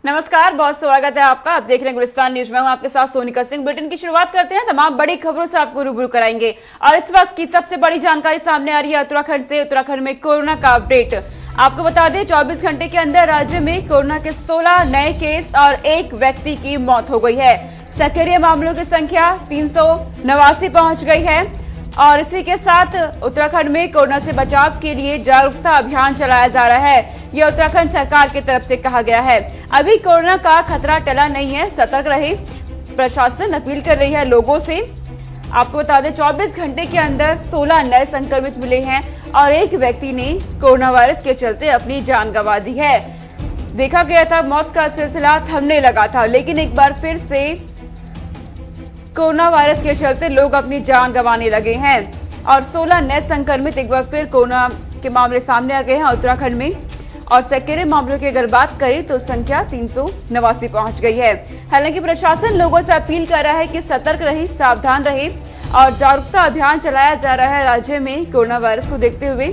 नमस्कार, बहुत स्वागत है आपका। आप देख रहे हैं गुलिस्तान न्यूज में, हूं आपके साथ सोनिका सिंह। बुलेटिन की शुरुआत करते हैं। तमाम बड़ी खबरों से आपको रूबरू कराएंगे और इस वक्त की सबसे बड़ी जानकारी सामने आ रही है उत्तराखंड से। उत्तराखंड में कोरोना का अपडेट आपको बता दें, 24 घंटे के अंदर राज्य में कोरोना के 16 नए केस और एक व्यक्ति की मौत हो गई है। सक्रिय मामलों की संख्या 389 पहुंच गई है और इसी के साथ उत्तराखंड में कोरोना से बचाव के लिए जागरूकता अभियान चलाया जा रहा है। यह उत्तराखंड सरकार की तरफ से कहा गया है। अभी कोरोना का खतरा टला नहीं है, सतर्क रहे। प्रशासन अपील कर रही है लोगों से। आपको बता दें, 24 घंटे के अंदर 16 नए संक्रमित मिले हैं और एक व्यक्ति ने कोरोना वायरस के चलते अपनी जान गंवा दी है। देखा गया था मौत का सिलसिला थमने लगा था, लेकिन एक बार फिर से कोरोना वायरस के चलते लोग अपनी जान गंवाने लगे हैं और 16 नए संक्रमित एक बार फिर कोरोना के मामले सामने आ गए हैं उत्तराखंड में। और सक्रिय मामलों की अगर बात करें तो संख्या 389 पहुंच गई है। हालांकि प्रशासन लोगों से अपील कर रहा है कि सतर्क रहे, सावधान रहे और जागरूकता अभियान चलाया जा रहा है राज्य में कोरोना वायरस को देखते हुए,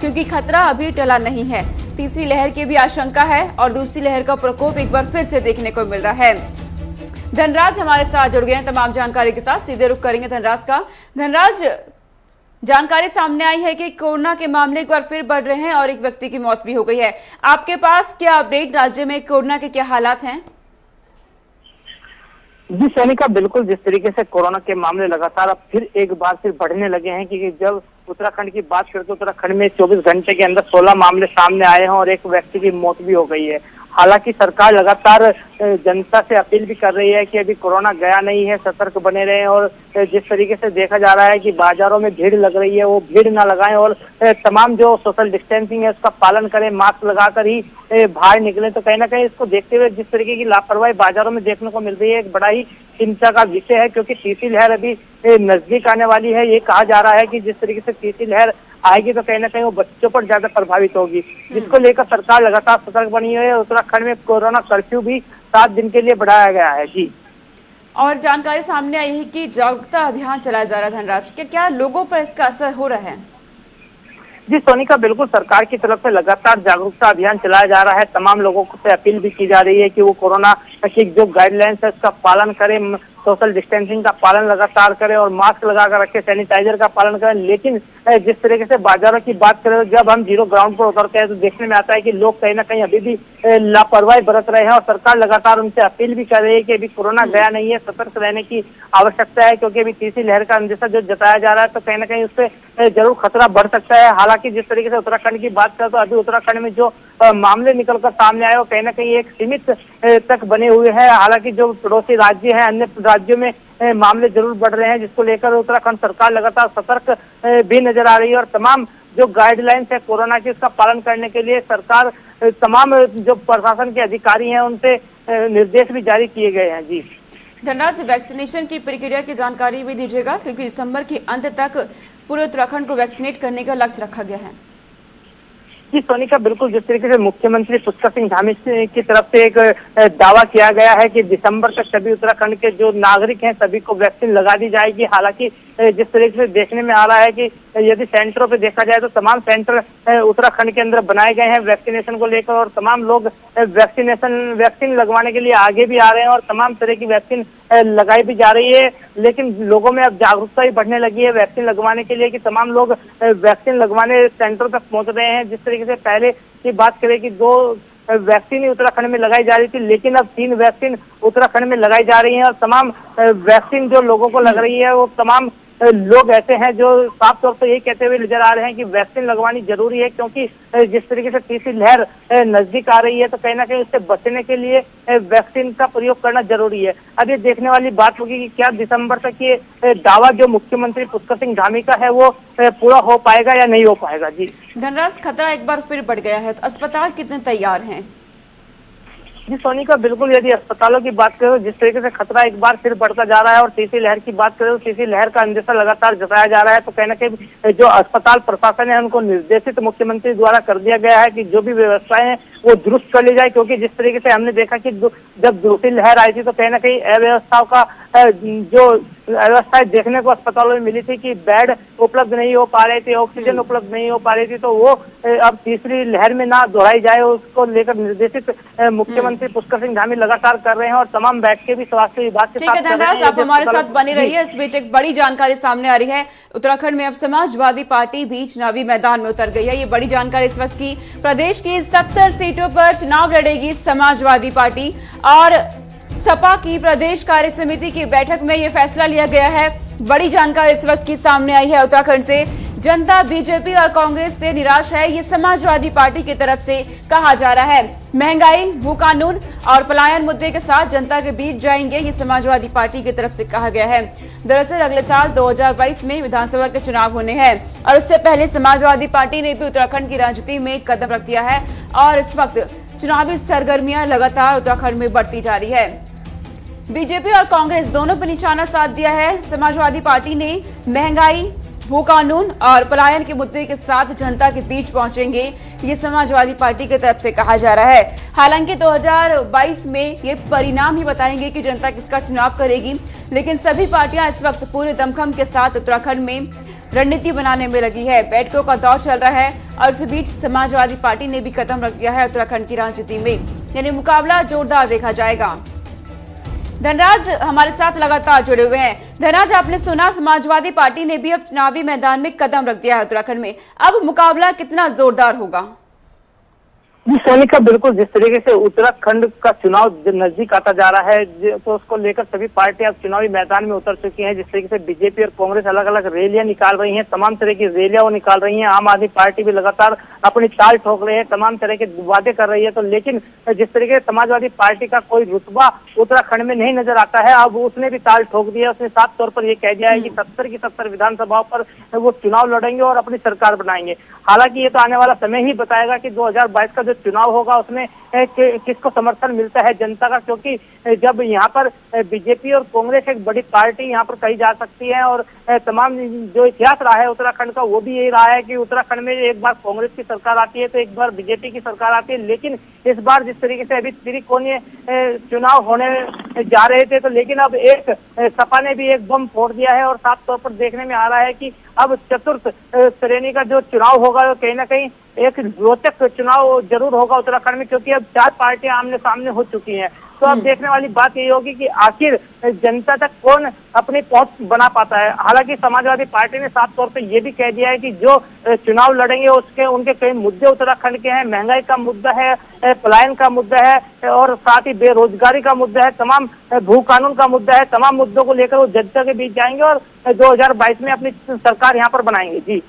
क्योंकि खतरा अभी टला नहीं है। तीसरी लहर की भी आशंका है और दूसरी लहर का प्रकोप एक बार फिर से देखने को मिल रहा है। धनराज हमारे साथ जुड़ गए हैं तमाम जानकारी के साथ। सीधे रुख करेंगे धनराज का। धनराज, जानकारी सामने आई है कि कोरोना के मामले एक बार फिर बढ़ रहे हैं और एक व्यक्ति की मौत भी हो गई है। आपके पास क्या अपडेट, राज्य में कोरोना के क्या हालात हैं? जी सोनिका, बिल्कुल जिस तरीके से कोरोना के मामले लगातार अब फिर एक बार फिर बढ़ने लगे हैं कि जब उत्तराखंड की बात करें तो उत्तराखंड में 24 घंटे के अंदर 16 मामले सामने आए हैं और एक व्यक्ति की मौत भी हो गई है। हालांकि सरकार लगातार जनता से अपील भी कर रही है कि अभी कोरोना गया नहीं है, सतर्क बने रहें और जिस तरीके से देखा जा रहा है कि बाजारों में भीड़ लग रही है वो भीड़ ना लगाएं और तमाम जो सोशल डिस्टेंसिंग है उसका पालन करें, मास्क लगाकर ही बाहर निकले। तो कहीं ना कहीं इसको देखते हुए जिस तरीके की लापरवाही बाजारों में देखने को मिल रही है, एक बड़ा ही चिंता का विषय है, क्योंकि तीसरी लहर अभी नजदीक आने वाली है। ये कहा जा रहा है कि जिस तरीके से तीसरी लहर आएगी तो कहीं ना कहीं वो बच्चों पर ज्यादा प्रभावित होगी, जिसको लेकर सरकार लगातार सतर्क बनी हुई है। उत्तराखंड में कोरोना कर्फ्यू भी 7 दिन के लिए बढ़ाया गया है। जी, और जानकारी सामने आई है कि जागरूकता अभियान चलाया जा रहा है। धनराज, क्या लोगों पर इसका असर हो रहा है? जी सोनिका, बिल्कुल सरकार की तरफ से लगातार जागरूकता अभियान चलाया जा रहा है। तमाम लोगों से अपील भी की जा रही है कि वो कोरोना की जो गाइडलाइंस है उसका पालन करें, सोशल डिस्टेंसिंग का पालन लगातार करें और मास्क लगाकर रखें, सैनिटाइजर का पालन करें। लेकिन जिस तरीके से बाजारों की बात करें तो जब हम जीरो ग्राउंड पर उतरते हैं तो देखने में आता है कि लोग कहीं ना कहीं अभी भी लापरवाही बरत रहे हैं और सरकार लगातार उनसे अपील भी कर रही है कि अभी कोरोना गया नहीं है, सतर्क रहने की आवश्यकता है, क्योंकि अभी तीसरी लहर का अंदेशा जो जताया जा रहा है तो कहीं ना कहीं उससे जरूर खतरा बढ़ सकता है। हालांकि जिस तरीके से उत्तराखंड की बात करें तो अभी उत्तराखंड में जो मामले निकलकर सामने आए वो कहीं ना कहीं एक सीमित तक बने हुए हैं। हालांकि जो पड़ोसी राज्य हैं, अन्य राज्यों में मामले जरूर बढ़ रहे हैं, जिसको लेकर उत्तराखंड सरकार लगातार सतर्क भी नजर आ रही है और तमाम जो गाइडलाइंस है कोरोना की उसका पालन करने के लिए सरकार तमाम जो प्रशासन के अधिकारी हैं उनसे निर्देश भी जारी किए गए हैं। जी धनराज, वैक्सीनेशन की प्रक्रिया की जानकारी भी दीजिएगा, क्योंकि दिसंबर के अंत तक पूरे उत्तराखंड को वैक्सीनेट करने का लक्ष्य रखा गया है। जी सोनिका, बिल्कुल जिस तरीके से मुख्यमंत्री पुष्कर सिंह धामी की तरफ से एक दावा किया गया है कि दिसंबर तक सभी उत्तराखंड के जो नागरिक हैं सभी को वैक्सीन लगा दी जाएगी। हालांकि जिस तरीके से देखने में आ रहा है कि यदि सेंटरों पे देखा जाए तो तमाम सेंटर उत्तराखंड के अंदर बनाए गए हैं वैक्सीनेशन को लेकर और तमाम लोग वैक्सीन लगवाने के लिए आगे भी आ रहे हैं और तमाम तरह की वैक्सीन लगाई भी जा रही है। लेकिन लोगों में अब जागरूकता भी बढ़ने लगी है वैक्सीन लगवाने के लिए कि तमाम लोग वैक्सीन लगवाने सेंटर तक पहुंच रहे हैं। जिस तरीके से पहले की बात करें कि 2 वैक्सीन ही उत्तराखंड में लगाई जा रही थी, लेकिन अब 3 वैक्सीन उत्तराखंड में लगाई जा रही हैं और तमाम वैक्सीन जो लोगों को लग रही है वो तमाम लोग ऐसे हैं जो साफ तौर पर यही कहते हुए नजर आ रहे हैं कि वैक्सीन लगवानी जरूरी है, क्योंकि जिस तरीके से तीसरी लहर नजदीक आ रही है तो कहीं ना कहीं उससे बचने के लिए वैक्सीन का प्रयोग करना जरूरी है। अब ये देखने वाली बात होगी कि क्या दिसंबर तक ये दावा जो मुख्यमंत्री पुष्कर सिंह धामी का है वो पूरा हो पाएगा या नहीं हो पाएगा। जी धनराज, खतरा एक बार फिर बढ़ गया है तो अस्पताल कितने तैयार हैं? जी सोनिका, बिल्कुल यदि अस्पतालों की बात करें तो जिस तरीके से खतरा एक बार फिर बढ़ता जा रहा है और तीसरी लहर की बात करें तो तीसरी लहर का अंदेशा लगातार जताया जा रहा है, तो कहीं ना कहीं जो अस्पताल प्रशासन है उनको निर्देशित मुख्यमंत्री द्वारा कर दिया गया है कि जो भी व्यवस्थाएं हैं वो दुरुस्त कर ली जाए, क्योंकि जिस तरीके से हमने देखा कि जब दूसरी लहर आई थी तो कहीं ना कहीं अव्यवस्थाओं का जो व्यवस्थाएं देखने को अस्पतालों में मिली थी कि बेड उपलब्ध नहीं हो पा रहे थे, ऑक्सीजन उपलब्ध नहीं हो पा रही थी, तो वो अब तीसरी लहर में ना दोहराई जाए उसको लेकर निर्देशित मुख्यमंत्री पुष्कर सिंह धामी लगातार कर रहे हैं और तमाम बैठकें भी स्वास्थ्य विभाग के ठीक है साथ कर रहे धनराज, हैं। आप हमारे साथ बने रहिए। इस बीच एक बड़ी जानकारी सामने आ रही है, उत्तराखंड में अब समाजवादी पार्टी भी चुनावी मैदान में उतर गई है। ये बड़ी जानकारी इस वक्त की, प्रदेश की 70 सीटों पर चुनाव लड़ेगी समाजवादी पार्टी और सपा की प्रदेश कार्य समिति की बैठक में यह फैसला लिया गया है। बड़ी जानकारी इस वक्त की सामने आई है उत्तराखंड से। जनता बीजेपी और कांग्रेस से निराश है, ये समाजवादी पार्टी की तरफ से कहा जा रहा है। महंगाई, भू कानून और पलायन मुद्दे के साथ जनता के बीच जाएंगे, ये समाजवादी पार्टी की तरफ से कहा गया है। दरअसल अगले साल 2022 में विधानसभा के चुनाव होने हैं और उससे पहले समाजवादी पार्टी ने भी उत्तराखंड की राजनीति में कदम रख दिया है और इस वक्त चुनावी सरगर्मियां लगातार उत्तराखंड में बढ़ती जा रही है। बीजेपी और कांग्रेस दोनों पर निशाना साध दिया है। समाजवादी पार्टी ने महंगाई, भू कानून और पलायन के मुद्दे के साथ जनता के बीच पहुंचेंगे, ये समाजवादी पार्टी की तरफ से कहा जा रहा है। हालांकि 2022 में ये परिणाम ही बताएंगे कि जनता किसका चुनाव करेगी, लेकिन सभी पार्टियां इस वक्त पूरे दमखम के साथ उत्तराखंड में रणनीति बनाने में लगी है। बैठकों का दौर चल रहा है और इस बीच समाजवादी पार्टी ने भी कदम रख दिया है उत्तराखंड की राजनीति में, यानी मुकाबला जोरदार देखा जाएगा। धनराज हमारे साथ लगातार जुड़े हुए हैं। धनराज, आपने सुना समाजवादी पार्टी ने भी अब चुनावी मैदान में कदम रख दिया है उत्तराखंड में, अब मुकाबला कितना जोरदार होगा? जी सोनिका, बिल्कुल जिस तरीके से उत्तराखंड का चुनाव नजदीक आता जा रहा है तो उसको लेकर सभी पार्टियां अब चुनावी मैदान में उतर चुकी हैं। जिस तरीके से बीजेपी और कांग्रेस अलग अलग रैलियां निकाल रही हैं, तमाम तरह की रैलियां वो निकाल रही हैं। आम आदमी पार्टी भी लगातार अपनी चाल ठोक रही है, तमाम तरह के वादे कर रही है। तो लेकिन जिस तरीके से समाजवादी पार्टी का कोई रुतबा उत्तराखंड में नहीं नजर आता है, अब उसने भी चाल ठोक दी है। उसने साफ तौर पर यह कह दिया है कि 70 की 70 विधानसभाओं पर वो चुनाव लड़ेंगे और अपनी सरकार बनाएंगे। हालांकि ये तो आने वाला समय ही बताएगा कि 2022 का जो चुनाव होगा उसमें किसको समर्थन मिलता है जनता का, क्योंकि जब यहाँ पर बीजेपी और कांग्रेस एक बड़ी पार्टी यहाँ पर कही जा सकती है और तमाम जो इतिहास रहा है उत्तराखंड का वो भी यही रहा है कि उत्तराखंड में एक बार कांग्रेस की सरकार आती है तो एक बार बीजेपी की सरकार आती है। लेकिन इस बार जिस तरीके से अभी त्रिकोणीय चुनाव होने जा रहे थे, तो लेकिन अब एक सपा ने भी एक बम फोड़ दिया है और साफ तौर पर देखने में आ रहा है कि अब चतुर्थ श्रेणी का जो चुनाव होगा वो कहीं ना कहीं एक रोचक चुनाव जरूर होगा उत्तराखंड में, क्योंकि अब 4 पार्टियां आमने सामने हो चुकी हैं। तो अब देखने वाली बात यही होगी कि आखिर जनता तक कौन अपनी पहुंच बना पाता है। हालांकि समाजवादी पार्टी ने साफ तौर पर यह भी कह दिया है कि जो चुनाव लड़ेंगे उनके कई मुद्दे उत्तराखंड के हैं। महंगाई का मुद्दा है, पलायन का मुद्दा है और साथ ही बेरोजगारी का मुद्दा है, तमाम भू कानून का मुद्दा है। तमाम मुद्दों को लेकर वो जनता के बीच जाएंगे और 2022 में अपनी सरकार यहाँ पर बनाएंगे। जी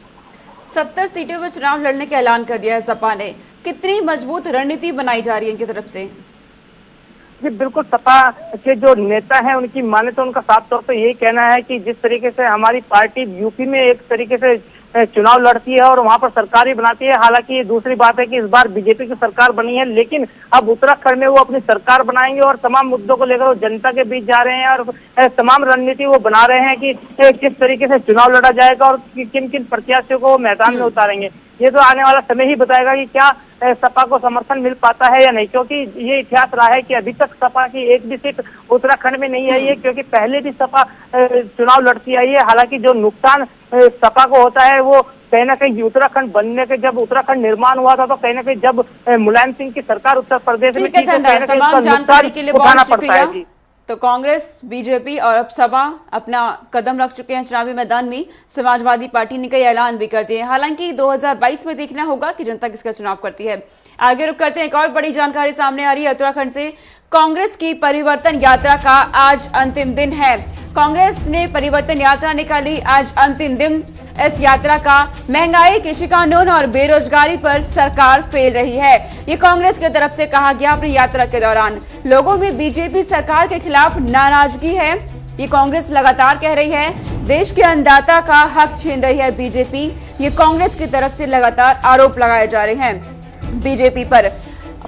70 सीटों पर चुनाव लड़ने का ऐलान कर दिया है सपा ने, कितनी मजबूत रणनीति बनाई जा रही है इनकी तरफ से? जी बिल्कुल, सपा के जो नेता हैं उनकी माने तो उनका साफ तौर पर यही कहना है कि जिस तरीके से हमारी पार्टी यूपी में एक तरीके से चुनाव लड़ती है और वहां पर सरकार ही बनाती है। हालांकि ये दूसरी बात है कि इस बार बीजेपी की सरकार बनी है, लेकिन अब उत्तराखंड में वो अपनी सरकार बनाएंगे और तमाम मुद्दों को लेकर वो जनता के बीच जा रहे हैं और तमाम रणनीति वो बना रहे हैं कि किस तरीके से चुनाव लड़ा जाएगा और किन किन प्रत्याशियों को वो मैदान में उतारेंगे। ये तो आने वाला समय ही बताएगा कि क्या सपा को समर्थन मिल पाता है या नहीं, क्योंकि ये इतिहास रहा है कि अभी तक सपा की एक भी सीट उत्तराखंड में नहीं आई है, क्योंकि पहले भी सपा चुनाव लड़ती आई है। हालांकि जो नुकसान सपा को होता है वो कहीं ना कहीं उत्तराखंड बनने के, जब उत्तराखंड निर्माण हुआ था तो कहीं ना कहीं जब मुलायम सिंह की सरकार उत्तर प्रदेश में थी तो कहीं ना कहीं जानकारी के लिए उठाना पड़ता है। जी तो कांग्रेस, बीजेपी और अब सपा अपना कदम रख चुके हैं चुनावी मैदान में। समाजवादी पार्टी ने कई ऐलान भी कर दिए हैं। हालांकि 2022 में देखना होगा कि जनता किसका चुनाव करती है। आगे रुक करते हैं, एक और बड़ी जानकारी सामने आ रही है उत्तराखंड से। कांग्रेस की परिवर्तन यात्रा का आज अंतिम दिन है। कांग्रेस ने परिवर्तन यात्रा निकाली, आज अंतिम दिन। इस यात्रा का महंगाई, कृषि कानून और बेरोजगारी पर सरकार फेल रही है, ये कांग्रेस की तरफ से कहा गया अपनी यात्रा के दौरान। लोगों में बीजेपी सरकार के खिलाफ नाराजगी है, ये कांग्रेस लगातार कह रही है। देश के अन्नदाता का हक छीन रही है बीजेपी, ये कांग्रेस की तरफ से लगातार आरोप लगाए जा रहे हैं बीजेपी पर।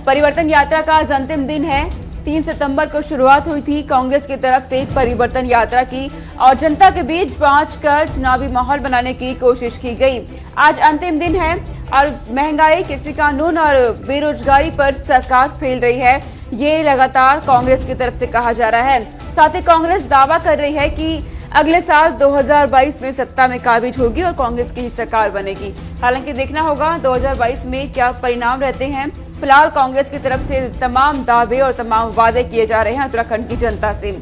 परिवर्तन यात्रा का आज अंतिम दिन है। 3 सितंबर को शुरुआत हुई थी कांग्रेस की तरफ से परिवर्तन यात्रा की और जनता के बीच पहुंच कर चुनावी माहौल बनाने की कोशिश की गई। आज अंतिम दिन है और महंगाई, कृषि कानून और बेरोजगारी पर सरकार फेल रही है, ये लगातार कांग्रेस की तरफ से कहा जा रहा है। साथ ही कांग्रेस दावा कर रही है कि अगले साल 2022 में सत्ता में काबिज होगी और कांग्रेस की सरकार बनेगी। हालांकि देखना होगा 2022 में क्या परिणाम रहते हैं। फिलहाल कांग्रेस की तरफ से तमाम दावे और तमाम वादे किए जा रहे हैं उत्तराखंड की जनता से।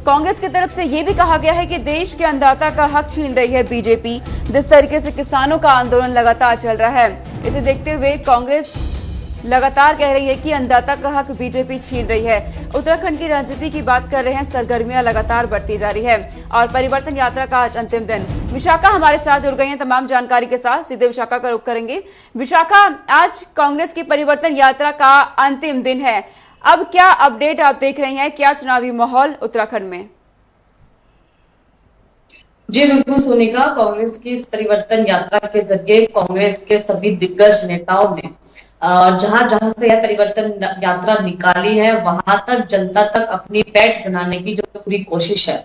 कांग्रेस की तरफ से यह भी कहा गया है कि देश के अन्नदाता का हक छीन रही है बीजेपी। जिस तरीके से किसानों का आंदोलन लगातार चल रहा है, इसे देखते हुए कांग्रेस लगातार कह रही है कि अन्नदाता का हक बीजेपी छीन रही है। उत्तराखंड की राजनीति की बात कर रहे हैं, सरगर्मियां लगातार बढ़ती जा रही है और परिवर्तन यात्रा का आज अंतिम दिन। विशाखा हमारे साथ जुड़ गई हैं तमाम जानकारी के साथ, सीधे विशाखा का रुख करेंगे। विशाखा, आज कांग्रेस की परिवर्तन यात्रा का अंतिम दिन है, अब क्या अपडेट आप देख रही हैं, क्या चुनावी माहौल उत्तराखंड में? जी बिल्कुल सोनिका, कांग्रेस की इस परिवर्तन यात्रा के जरिए कांग्रेस के सभी दिग्गज नेताओं ने जहां जहां से यह परिवर्तन यात्रा निकाली है, वहां तक जनता तक अपनी पैठ बनाने की जो पूरी कोशिश है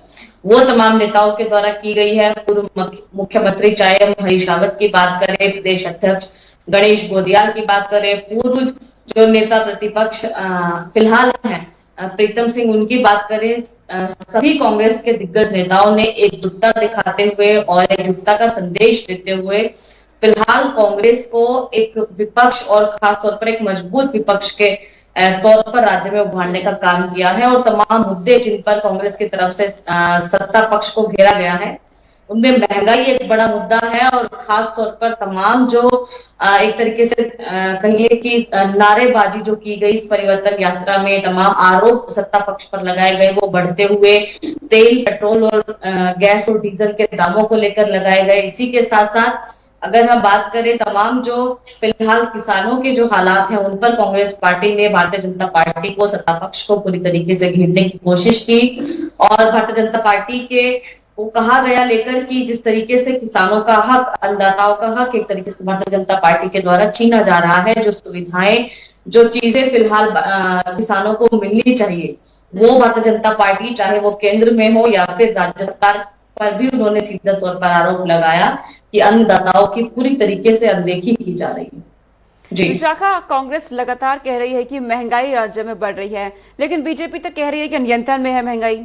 वो तमाम नेताओं के द्वारा की गई है। पूर्व मुख्यमंत्री चाहे हम हरीश रावत की बात करें, प्रदेश अध्यक्ष गणेश गोदियाल की बात करें, पूर्व जो नेता प्रतिपक्ष फिलहाल हैं प्रीतम सिंह, उनकी बात करें, सभी कांग्रेस के दिग्गज नेताओं ने एकजुटता दिखाते हुए और एकजुटता का संदेश देते हुए फिलहाल कांग्रेस को एक विपक्ष और खासतौर पर एक मजबूत विपक्ष के तौर पर राज्य में उभारने का काम किया है। और तमाम मुद्दे जिन पर कांग्रेस की तरफ से सत्ता पक्ष को घेरा गया है, उनमें महंगाई एक बड़ा मुद्दा है और खास तौर पर तमाम जो एक तरीके से कहिए कि नारेबाजी जो की गई इस परिवर्तन यात्रा में, तमाम आरोप सत्ता पक्ष पर लगाए गए, वो बढ़ते हुए तेल, पेट्रोल और गैस और डीजल के दामों को लेकर लगाए गए। इसी के साथ साथ अगर हम बात करें तमाम जो फिलहाल किसानों के जो हालात हैं, उन पर कांग्रेस पार्टी ने भारतीय जनता पार्टी को, सत्ता पक्ष को पूरी तरीके से घेरने की कोशिश की और भारतीय जनता पार्टी के को कहा गया लेकर कि जिस तरीके से किसानों का हक, अन्नदाताओं का हक एक तरीके से भारतीय जनता पार्टी के द्वारा छीना जा रहा है। जो सुविधाएं, जो चीजें फिलहाल किसानों को मिलनी चाहिए, वो भारतीय जनता पार्टी चाहे वो केंद्र में हो या फिर राज्य सरकार पर भी उन्होंने सीधा तौर पर आरोप लगाया कि अन्नदाताओं की पूरी तरीके से अनदेखी की जा रही है। जी विशाखा, कांग्रेस लगातार कह रही है कि महंगाई राज्य में बढ़ रही है, लेकिन बीजेपी तो कह रही है कि नियंत्रण में है महंगाई।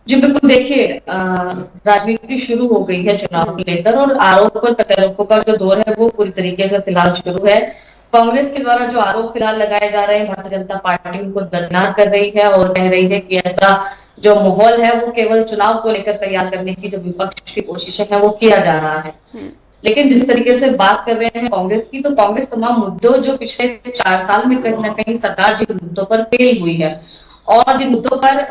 जी बिल्कुल, देखिए राजनीति शुरू हो गई है चुनाव को लेकर और आरोप और प्रत्यारोपों का जो दौर है वो पूरी तरीके से फिलहाल शुरू है। कांग्रेस के द्वारा जो आरोप फिलहाल लगाए जा रहे हैं, भारतीय जनता पार्टी उनको दरकिनार कर रही है और कह रही है कि ऐसा जो माहौल है वो केवल चुनाव को लेकर तैयार करने की जो विपक्ष की कोशिश है वो किया जा रहा है। लेकिन जिस तरीके से बात कर रहे हैं कांग्रेस की, तो कांग्रेस तमाम मुद्दों जो पिछले 4 साल में कहीं ना कहीं सरकार जिन मुद्दों पर फेल हुई है और जिन मुद्दों पर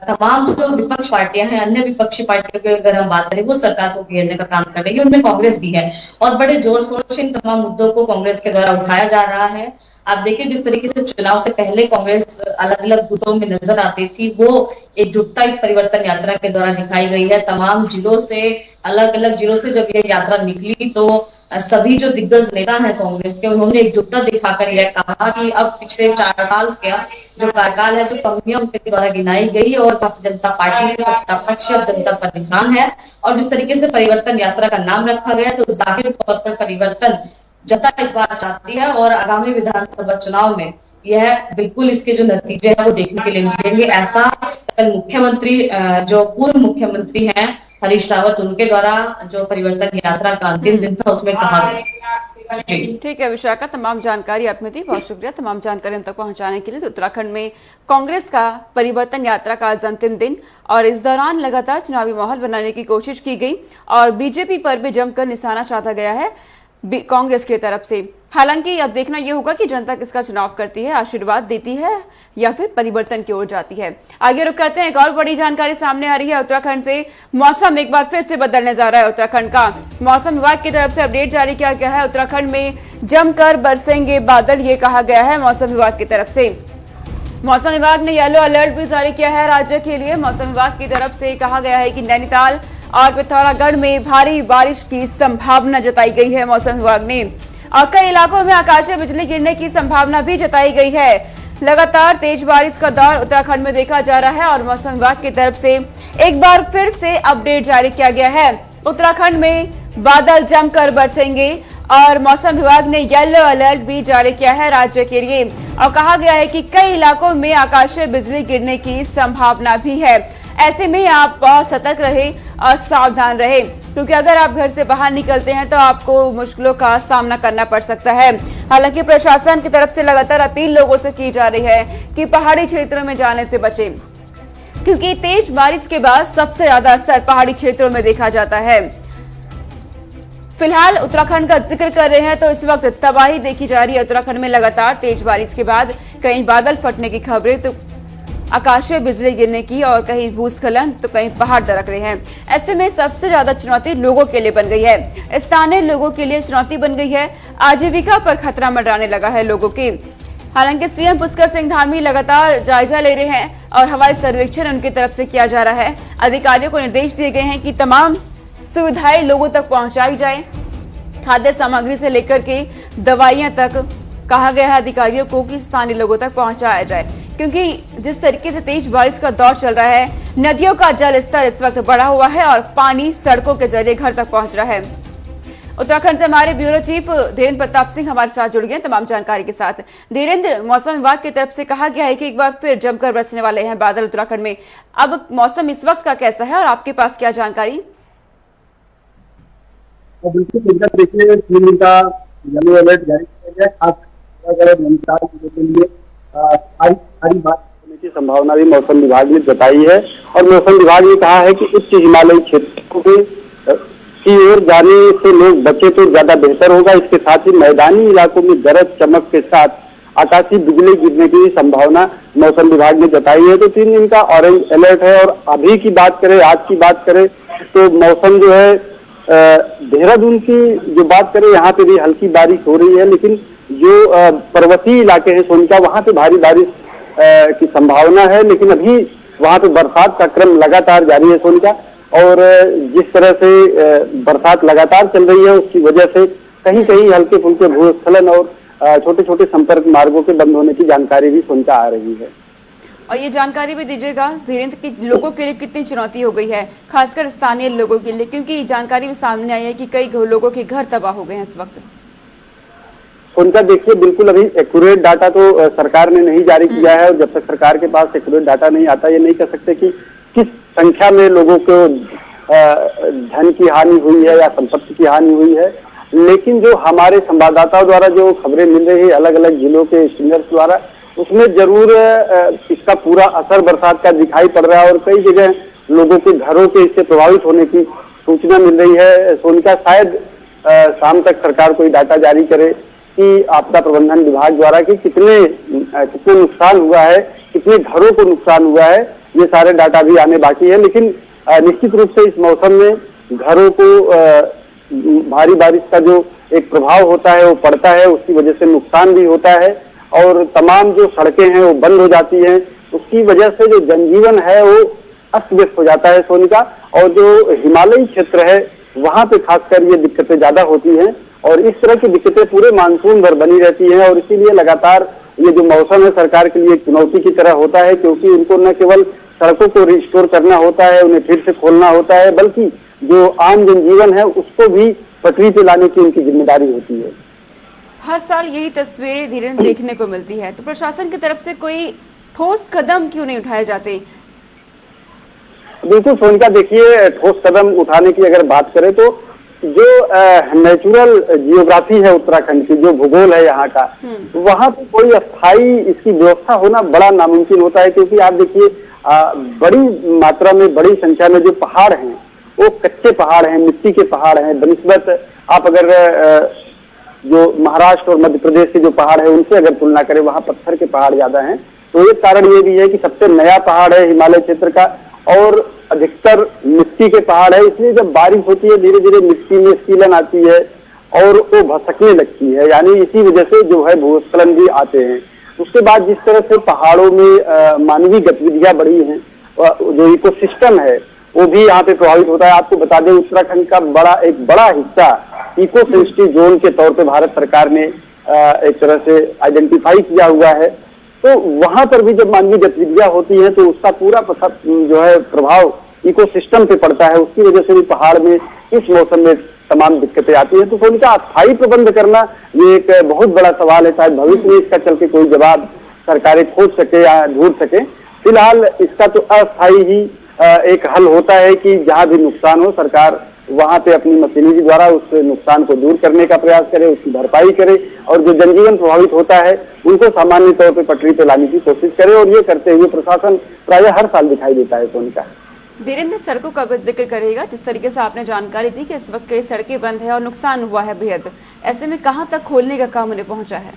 तमाम जो विपक्ष पार्टियां हैं, अन्य विपक्षी पार्टियों की अगर हम बात करें, वो सरकार को घेरने का काम कर रही है, उनमें कांग्रेस भी है और बड़े जोर शोर से इन तमाम मुद्दों को कांग्रेस के द्वारा उठाया जा रहा है। आप देखिए जिस तरीके से चुनाव से पहले कांग्रेस अलग अलग गुटों में नजर आती थी, वो एकजुटता इस परिवर्तन यात्रा के द्वारा दिखाई गई है। तमाम जिलों से, अलग अलग जिलों से जब ये यात्रा निकली तो सभी जो दिग्गज नेता हैं कांग्रेस के, उन्होंने एकजुटता दिखाकर यह कहा कि अब पिछले 4 साल का जो कार्यकाल है, जो कमियां उनके द्वारा गिनाई गई और भारतीय जनता पार्टी से सत्ता पक्ष अब जनता पर निशान है। और जिस तरीके से परिवर्तन यात्रा का नाम रखा गया, तो जाहिर तौर पर परिवर्तन जनता इस बार चाहती है और आगामी विधानसभा चुनाव में यह बिल्कुल इसके जो नतीजे हैं वो देखने के लिए मिलेंगे। ऐसा कल मुख्यमंत्री, जो पूर्व मुख्यमंत्री हैं हरीश रावत, उनके द्वारा जो परिवर्तन यात्रा का अंतिम दिन था उसमें कहा गया। ठीक है विशाखा, तमाम जानकारी आपने दी, बहुत शुक्रिया तमाम जानकारी हम तक पहुंचाने के लिए। तो उत्तराखंड में कांग्रेस का परिवर्तन यात्रा का आज अंतिम दिन और इस दौरान लगातार चुनावी माहौल बनाने की कोशिश की गई और बीजेपी पर भी जमकर निशाना साधा गया है कांग्रेस की तरफ से। हालांकि अब देखना यह होगा कि जनता किसका चुनाव करती है, आशीर्वाद देती है या फिर परिवर्तन की ओर जाती है। आगे रुक करते हैं, एक और बड़ी जानकारी सामने आ रही है उत्तराखंड से। मौसम एक बार फिर से बदलने जा रहा है उत्तराखंड का। मौसम विभाग की तरफ से अपडेट जारी किया गया है, उत्तराखंड में जमकर बरसेंगे बादल, ये कहा गया है मौसम विभाग की तरफ से। मौसम विभाग ने येलो अलर्ट भी जारी किया है राज्य के लिए। मौसम विभाग की तरफ से कहा गया है कि नैनीताल और पिथौरागढ़ में भारी बारिश की संभावना जताई गई है मौसम विभाग ने। और कई इलाकों में आकाशीय बिजली गिरने की संभावना भी जताई गई है। लगातार तेज बारिश का दौर उत्तराखंड में देखा जा रहा है और मौसम विभाग की तरफ से एक बार फिर से अपडेट जारी किया गया है। उत्तराखंड में बादल जमकर बरसेंगे और मौसम विभाग ने येलो अलर्ट भी जारी किया है राज्य के लिए और कहा गया है कि कई इलाकों में आकाशीय बिजली गिरने की संभावना भी है। ऐसे में आप बहुत सतर्क रहे और सावधान रहे, क्योंकि अगर आप घर से बाहर निकलते हैं तो आपको मुश्किलों का सामना करना पड़ सकता है। हालांकि प्रशासन की तरफ से लगातार अपील लोगों से की जा रही है कि पहाड़ी क्षेत्रों में जाने से बचें, क्योंकि तेज बारिश के बाद सबसे ज्यादा असर पहाड़ी क्षेत्रों में देखा जाता है। फिलहाल उत्तराखंड का जिक्र कर रहे हैं तो इस वक्त तबाही देखी जा रही है। उत्तराखंड में लगातार तेज बारिश के बाद कहीं बादल फटने की खबरें, तो आकाशीय बिजली गिरने की, और कहीं भूस्खलन तो कहीं पहाड़ दरक रहे हैं। ऐसे में सबसे ज्यादा चुनौती लोगों के लिए बन गई है, स्थानीय लोगों के लिए चुनौती बन गई है। आजीविका पर खतरा मंडराने लगा है लोगों की। हालांकि सीएम पुष्कर सिंह धामी लगातार जायजा ले रहे हैं और हवाई सर्वेक्षण उनकी तरफ से किया जा रहा है। अधिकारियों को निर्देश दिए गए हैं कि तमाम सुविधाएं लोगों तक पहुंचाई जाए, खाद्य सामग्री से लेकर के दवाइयां तक कहा गया है अधिकारियों को कि स्थानीय लोगों तक पहुंचाया जाए, क्योंकि जिस तरीके से तेज बारिश का दौर चल रहा है, नदियों का जल स्तर इस वक्त बढ़ा हुआ है और पानी सड़कों के जरिए घर तक पहुंच रहा है। उत्तराखंड से हमारे ब्यूरो चीफ धीरेन्द्र प्रताप सिंह हमारे साथ जुड़ गए तमाम जानकारी के साथ। धीरेन्द्र, मौसम विभाग की तरफ से कहा गया है कि एक बार फिर जमकर बरसने वाले हैं बादल उत्तराखंड में। अब मौसम इस वक्त का कैसा है और आपके पास क्या जानकारी? बिल्कुल देखिए, 3 दिन का येलो अलर्ट जारी किया गया, खास नैनीताल के लिए भारी बारिश होने की संभावना भी मौसम विभाग ने जताई है। और मौसम विभाग ने कहा है कि उच्च हिमालयी क्षेत्रों की ओर जाने से लोग बचे तो ज्यादा बेहतर होगा। इसके साथ ही मैदानी इलाकों में गरज चमक के साथ आकाशीय बिजली गिरने की संभावना मौसम विभाग ने जताई है। तो 3 दिन का ऑरेंज अलर्ट है। और अभी की बात करें, आज की बात करें, तो मौसम जो है देहरादून की जो बात करें, यहाँ पे भी हल्की बारिश हो रही है, लेकिन जो पर्वतीय इलाके हैं सोनिका, वहां पे भारी बारिश की संभावना है। लेकिन अभी वहां पे बरसात का क्रम लगातार जारी है सोनिका, और जिस तरह से बरसात लगातार चल रही है उसकी वजह से कहीं कहीं हल्के फुल्के भूस्खलन और छोटे छोटे संपर्क मार्गों के बंद होने की जानकारी भी सोनिका आ रही है। और ये जानकारी भी दीजिएगा धीरेन्द्र की लोगों के लिए कितनी चुनौती हो गई है, खासकर स्थानीय लोगों के लिए, क्योंकि जानकारी भी सामने आई है कि कई लोगों के घर तबाह हो गए हैं इस वक्त। उनका देखिए, बिल्कुल अभी एक्यूरेट डाटा तो सरकार ने नहीं जारी किया है, और जब तक सरकार के पास एक्यूरेट डाटा नहीं आता, ये नहीं कह सकते कि किस संख्या में लोगों को धन की हानि हुई है या संपत्ति की हानि हुई है। लेकिन जो हमारे संवाददाताओं द्वारा जो खबरें मिल रही है अलग अलग जिलों के स्टिंगर्स द्वारा, उसमें जरूर इसका पूरा असर बरसात का दिखाई पड़ रहा है और कई जगह लोगों के घरों के इससे प्रभावित होने की सूचना मिल रही है। सोनिका, शायद शाम तक सरकार कोई डाटा जारी करे कि आपदा प्रबंधन विभाग द्वारा कि कितने नुकसान हुआ है, कितने घरों को नुकसान हुआ है, ये सारे डाटा भी आने बाकी है। लेकिन निश्चित रूप से इस मौसम में घरों को भारी बारिश का जो एक प्रभाव होता है वो पड़ता है, उसकी वजह से नुकसान भी होता है और तमाम जो सड़कें हैं वो बंद हो जाती हैं। उसकी वजह से जो जनजीवन है वो अस्त व्यस्त हो जाता है सोनिका। और जो हिमालयी क्षेत्र है वहां पे खासकर ये दिक्कतें ज्यादा होती हैं और इस तरह की दिक्कतें पूरे मानसून भर बनी रहती हैं। और इसीलिए लगातार ये जो मौसम है सरकार के लिए एक चुनौती की तरह होता है, क्योंकि उनको न केवल सड़कों को रिस्टोर करना होता है, उन्हें फिर से खोलना होता है, बल्कि जो आम जनजीवन है उसको भी पटरी पे लाने की उनकी जिम्मेदारी होती है। हर साल यही तस्वीरें धीरेन्द्र देखने को मिलती है, तो प्रशासन की तरफ से कोई ठोस कदम क्यों नहीं उठाए जाते? बिल्कुल सोनिका, देखिए, ठोस कदम उठाने की अगर बात करें तो जो नेचुरल जियोग्राफी है उत्तराखंड की, जो भूगोल है यहाँ का, वहाँ पे कोई अस्थायी इसकी व्यवस्था होना बड़ा नामुमकिन होता है। क्योंकि आप देखिए, बड़ी मात्रा में, बड़ी संख्या में जो पहाड़ हैं वो कच्चे पहाड़ हैं, मिट्टी के पहाड़ हैं। बनिस्बत आप अगर जो महाराष्ट्र और मध्य प्रदेश के जो पहाड़ है उनसे अगर तुलना करें, वहाँ पत्थर के पहाड़ ज्यादा हैं। तो एक कारण ये भी है कि सबसे नया पहाड़ है हिमालय क्षेत्र का और अधिकतर मिट्टी के पहाड़ है। इसलिए जब बारिश होती है धीरे धीरे मिट्टी में सीलन आती है और वो भसकने लगती है, यानी इसी वजह से जो है भूस्खलन भी आते हैं। उसके बाद जिस तरह से पहाड़ों में मानवीय गतिविधियां बढ़ी हैं, जो इकोसिस्टम है वो भी यहाँ पे प्रभावित होता है। आपको बता दें, उत्तराखंड का एक बड़ा हिस्सा इको सेंसिटिव जोन के तौर पे भारत सरकार ने एक तरह से आइडेंटिफाई किया हुआ है। तो वहां पर भी जब मानवीय गतिविधियां होती हैं तो उसका पूरा जो है प्रभाव इकोसिस्टम पे पड़ता है। उसकी वजह से भी पहाड़ में इस मौसम में तमाम दिक्कतें आती हैं। तो उनका अस्थायी प्रबंध करना ये एक बहुत बड़ा सवाल है। शायद भविष्य में इसका चल के कोई जवाब सरकारें खोज सके या ढूंढ सके। फिलहाल इसका तो अस्थायी ही एक हल होता है कि जहां भी नुकसान हो सरकार वहां पे अपनी मशीनरी द्वारा उस नुकसान को दूर करने का प्रयास करे, उसकी भरपाई करे और जो जनजीवन प्रभावित होता है उनको सामान्य तौर पे पटरी पे लाने की कोशिश करे। और ये करते हुए प्रशासन प्रायः हर साल दिखाई देता है। सोनिका, धीरेन्द्र, सड़कों का भी जिक्र करेगा। जिस तरीके से आपने जानकारी दी कि इस वक्त कई सड़कें बंद है और नुकसान हुआ है बेहद, ऐसे में कहाँ तक खोलने का काम उन्हें पहुंचा है?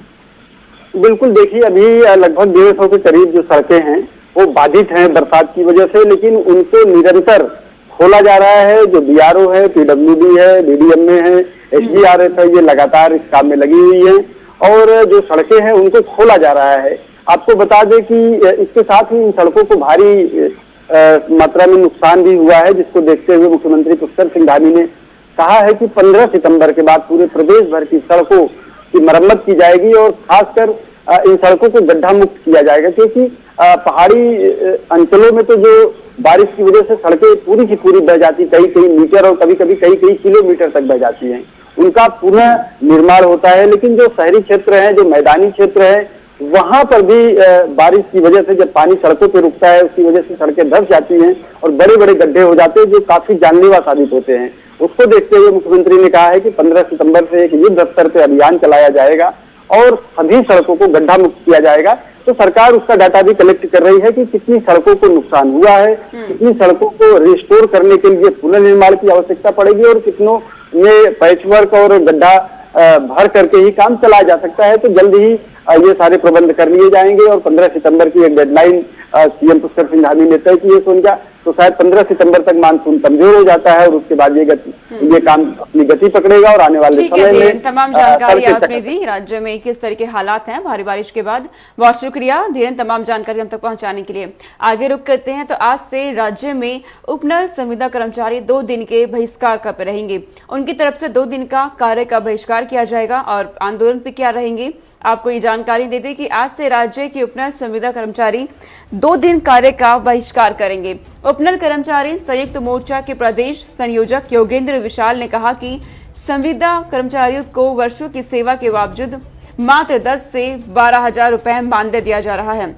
बिल्कुल, देखिए अभी लगभग 150 के करीब जो सड़कें हैं वो बाधित हैं बरसात की वजह से, लेकिन उनको निरंतर खोला जा रहा है। जो बीआरओ है, पीडब्ल्यूडी है, बीडीएमए है, एसडीआरएफ है, ये लगातार इस काम में लगी हुई है और जो सड़कें हैं उनको खोला जा रहा है। आपको बता दें कि इसके साथ ही इन सड़कों को भारी मात्रा में नुकसान भी हुआ है, जिसको देखते हुए मुख्यमंत्री पुष्कर सिंह धामी ने कहा है कि 15 सितंबर के बाद पूरे प्रदेश भर की सड़कों की मरम्मत की जाएगी और खासकर इन सड़कों को गड्ढा मुक्त किया जाएगा। क्योंकि पहाड़ी अंचलों में तो जो बारिश की वजह से सड़कें पूरी की पूरी बह जाती, कई मीटर और कभी कभी कई किलोमीटर तक बह जाती हैं, उनका पुनः निर्माण होता है। लेकिन जो शहरी क्षेत्र है, जो मैदानी क्षेत्र है, वहां पर भी बारिश की वजह से जब पानी सड़कों पे रुकता है उसकी वजह से सड़कें धंस जाती हैं और बड़े बड़े गड्ढे हो जाते हैं जो काफी जानलेवा साबित होते हैं। उसको देखते हुए मुख्यमंत्री ने कहा है कि 15 सितंबर से एक युद्ध स्तर पे अभियान चलाया जाएगा और सभी सड़कों को गड्ढा मुक्त किया जाएगा। तो सरकार उसका डाटा भी कलेक्ट कर रही है कि कितनी सड़कों को नुकसान हुआ है, कितनी सड़कों को रिस्टोर करने के लिए पुनर्निर्माण की आवश्यकता पड़ेगी और कितनों में पैचवर्क और गड्ढा भर करके ही काम चलाया जा सकता है। तो जल्द ही ये सारे प्रबंध कर लिए जाएंगे और 15 सितंबर की एक डेडलाइन सीएम पुष्कर सिंह धामी ने तय की है। सोनिका, तो शायद 15 सितंबर तक मानसून कमजोर हो जाता है और उसके बाद ये काम अपनी गति पकड़ेगा और आने वाले समय में तमाम जानकारी आपने दी। राज्य में किस तरह के हालात हैं भारी बारिश के बाद, बहुत शुक्रिया धीरेन्द्र तमाम जानकारी हम तक पहुंचाने के लिए। आगे रुक करते हैं तो आज से राज्य में उपनल संविदा कर्मचारी 2 दिन के बहिष्कार पर रहेंगे। उनकी तरफ से 2 दिन का कार्य का बहिष्कार किया जाएगा और आंदोलन पे क्या रहेंगे आपको ये जानकारी दे दें कि आज से राज्य के उपनल संविदा कर्मचारी 2 दिन कार्य का बहिष्कार करेंगे। उपनल कर्मचारी संयुक्त मोर्चा के प्रदेश संयोजक योगेंद्र विशाल ने कहा कि संविदा कर्मचारियों को वर्षों की सेवा के बावजूद मात्र 10 से 12,000 रुपए मानदेय दिया जा रहा है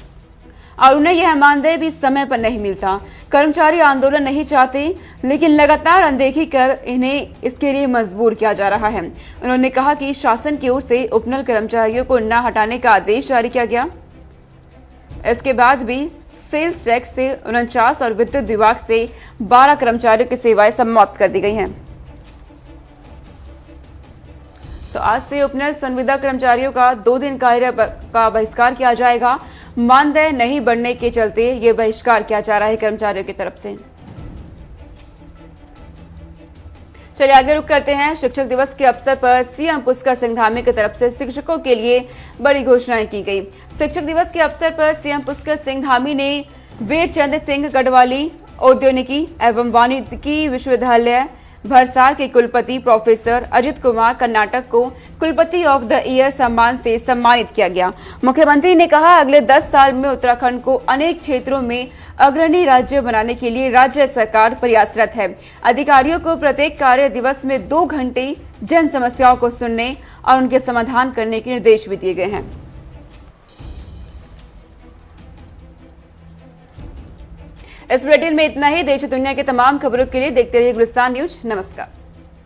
और उन्हें यह मानदेय भी समय पर नहीं मिलता। कर्मचारी आंदोलन नहीं चाहते लेकिन लगातार अनदेखी कर इन्हें इसके लिए मजबूर किया जा रहा है। उन्होंने कहा कि शासन की ओर से उपनल कर्मचारियों को न हटाने का आदेश जारी किया गया। इसके बाद भी सेल्स टैक्स से 49 और विद्युत विभाग से 12 कर्मचारियों की सेवाएं समाप्त कर दी गई हैं। तो आज से उपनल संविदा कर्मचारियों का 2 दिन कार्य का बहिष्कार किया जाएगा। मानदेय नहीं बढ़ने के चलते ये बहिष्कार किया जा रहा है कर्मचारियों की तरफ से। चलिए आगे रुक करते हैं। शिक्षक दिवस के अवसर पर सीएम पुष्कर सिंह धामी की तरफ से शिक्षकों के लिए बड़ी घोषणाएं की गई। शिक्षक दिवस के अवसर पर सीएम पुष्कर सिंह धामी ने वीरचंद्र सिंह गढ़वाली औद्योगिकी एवं वानिकी विश्वविद्यालय भरसार के कुलपति प्रोफेसर अजित कुमार कर्नाटक को कुलपति ऑफ द ईयर सम्मान से सम्मानित किया गया। मुख्यमंत्री ने कहा अगले 10 साल में उत्तराखंड को अनेक क्षेत्रों में अग्रणी राज्य बनाने के लिए राज्य सरकार प्रयासरत है। अधिकारियों को प्रत्येक कार्य दिवस में 2 घंटे जन समस्याओं को सुनने और उनके समाधान करने के निर्देश भी दिए गए हैं। इस बुलेटिन में इतना ही। देश दुनिया के तमाम खबरों के लिए देखते रहिए गुलिस्तान न्यूज। नमस्कार।